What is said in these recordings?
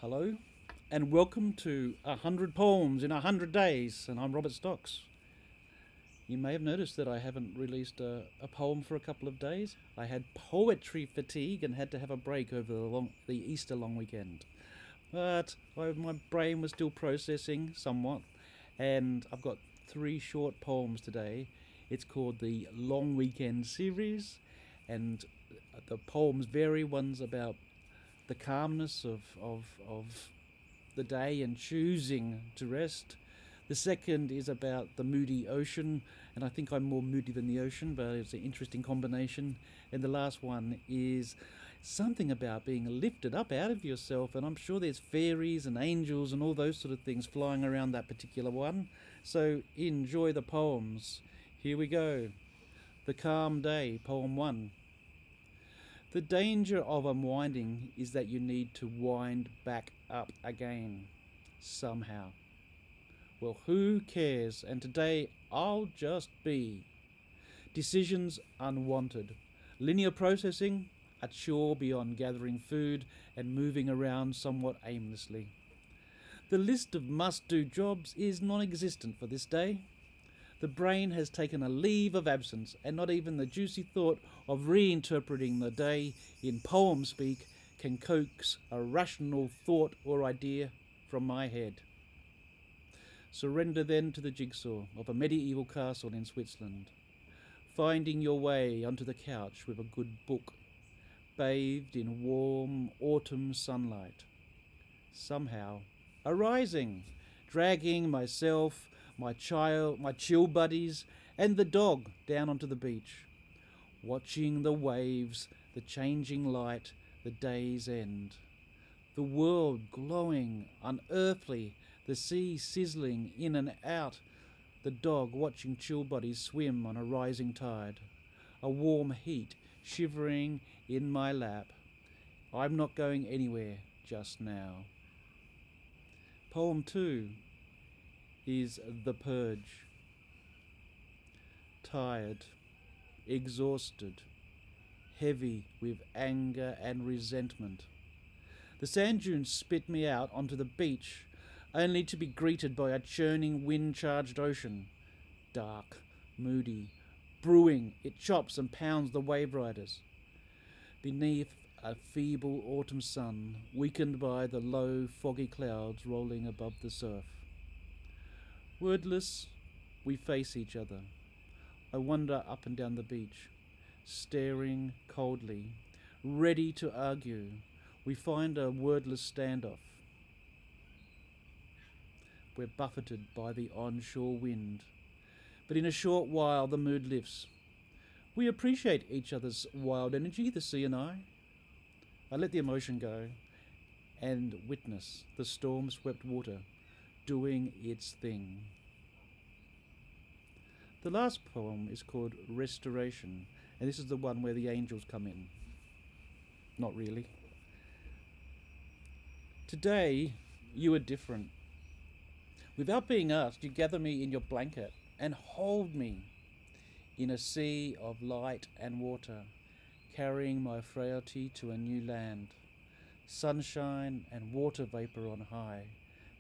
Hello, and welcome to 100 Poems in 100 Days, and I'm Robert Stocks. You may have noticed that I haven't released a poem for a couple of days. I had poetry fatigue and had to have a break over the Easter long weekend. But my brain was still processing somewhat, and I've got 3 short poems today. It's called the Long Weekend series, and the poems vary. One's about the calmness of the day and choosing to rest. The second is about the moody ocean, and I think I'm more moody than the ocean, but it's an interesting combination. And the last one is something about being lifted up out of yourself, and I'm sure there's fairies and angels and all those sort of things flying around that particular one. So enjoy the poems. Here we go. The Calm Day, Poem 1. The danger of unwinding is that you need to wind back up again, somehow. Well, who cares? And today I'll just be. Decisions unwanted. Linear processing, a chore beyond gathering food and moving around somewhat aimlessly. The list of must-do jobs is non-existent for this day. The brain has taken a leave of absence, and not even the juicy thought of reinterpreting the day in poem speak can coax a rational thought or idea from my head. Surrender then to the jigsaw of a medieval castle in Switzerland, finding your way onto the couch with a good book, bathed in warm autumn sunlight. Somehow arising, dragging myself, my chill buddies, and the dog down onto the beach, watching the waves, the changing light, the day's end, the world glowing, unearthly, the sea sizzling in and out, the dog watching chill buddies swim on a rising tide, a warm heat shivering in my lap. I'm not going anywhere just now. Poem 2 is The Purge. Tired, exhausted, heavy with anger and resentment. The sand dunes spit me out onto the beach, only to be greeted by a churning wind-charged ocean. Dark, moody, brewing, it chops and pounds the wave riders. Beneath a feeble autumn sun, weakened by the low, foggy clouds rolling above the surf. Wordless, we face each other. I wander up and down the beach, staring coldly, ready to argue. We find a wordless standoff. We're buffeted by the onshore wind, but in a short while the mood lifts. We appreciate each other's wild energy, the sea and I. I let the emotion go and witness the storm-swept water doing its thing. The last poem is called Restoration, and this is the one where the angels come in. Not really. Today, you are different. Without being asked, you gather me in your blanket and hold me in a sea of light and water, carrying my frailty to a new land. Sunshine and water vapor on high,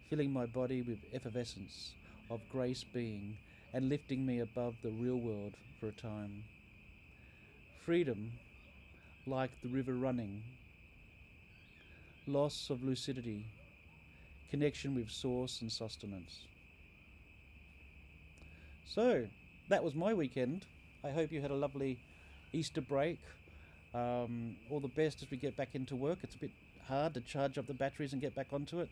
filling my body with effervescence of grace being and lifting me above the real world for a time. Freedom, like the river running. Loss of lucidity, connection with source and sustenance. So, that was my weekend. I hope you had a lovely Easter break. All the best as we get back into work. It's a bit hard to charge up the batteries and get back onto it.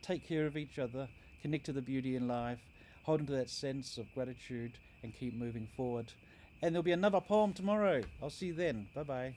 Take care of each other, connect to the beauty in life, hold into that sense of gratitude and keep moving forward. And there'll be another poem tomorrow. I'll see you then. Bye-bye.